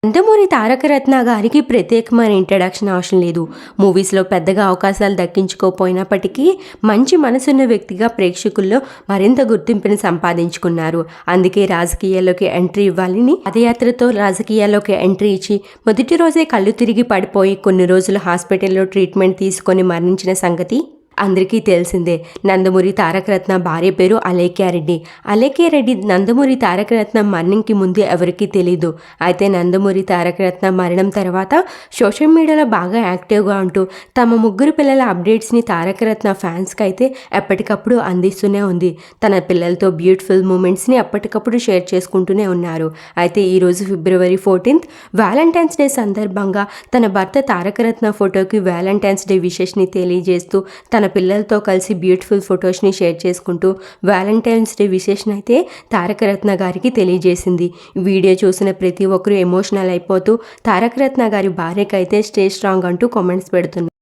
నందమూరి తారకరత్న గారికి ప్రత్యేకమైన ఇంట్రడక్షన్ అవసరం లేదు. మూవీస్‌లో పెద్దగా అవకాశాలు దక్కించుకోపోయినప్పటికీ మంచి మనసున్న వ్యక్తిగా ప్రేక్షకుల్లో మరింత గుర్తింపుని సంపాదించుకున్నారు. అందుకే రాజకీయాల్లోకి ఎంట్రీ ఇవ్వాలని పాదయాత్రతో రాజకీయాల్లోకి ఎంట్రీ ఇచ్చి మొదటి రోజే కళ్ళు తిరిగి పడిపోయి కొన్ని రోజులు హాస్పిటల్‌లో ట్రీట్మెంట్ తీసుకొని మరణించిన సంగతి అందరికీ తెలిసిందే. నందమూరి తారకరత్న భార్య పేరు అలేఖ్యారెడ్డి. అలేఖ్యారెడ్డి నందమూరి తారకరత్న మరణంకి ముందు ఎవరికీ తెలీదు. అయితే నందమూరి తారకరత్న మరణం తర్వాత సోషల్ మీడియాలో బాగా యాక్టివ్గా ఉంటూ తమ ముగ్గురు పిల్లల అప్డేట్స్ని తారకరత్న ఫ్యాన్స్కి అయితే ఎప్పటికప్పుడు అందిస్తూనే ఉంది. తన పిల్లలతో బ్యూటిఫుల్ మూమెంట్స్ని ఎప్పటికప్పుడు షేర్ చేసుకుంటూనే ఉన్నారు. అయితే ఈరోజు ఫిబ్రవరి 14 వ్యాలంటైన్స్ డే సందర్భంగా తన భర్త తారకరత్న ఫోటోకి వ్యాలంటైన్స్ డే విషెస్ని తెలియజేస్తూ తన పిల్లలతో కలిసి బ్యూటిఫుల్ ఫొటోస్ని షేర్ చేసుకుంటూ వ్యాలంటైన్స్ డే విషెస్ని అయితే తారకరత్న గారికి తెలియజేసింది. వీడియో చూసిన ప్రతి ఒక్కరూ ఎమోషనల్ అయిపోతూ తారకరత్న గారి భార్యకైతే స్టే స్ట్రాంగ్ అంటూ కామెంట్స్ పెడుతున్నారు.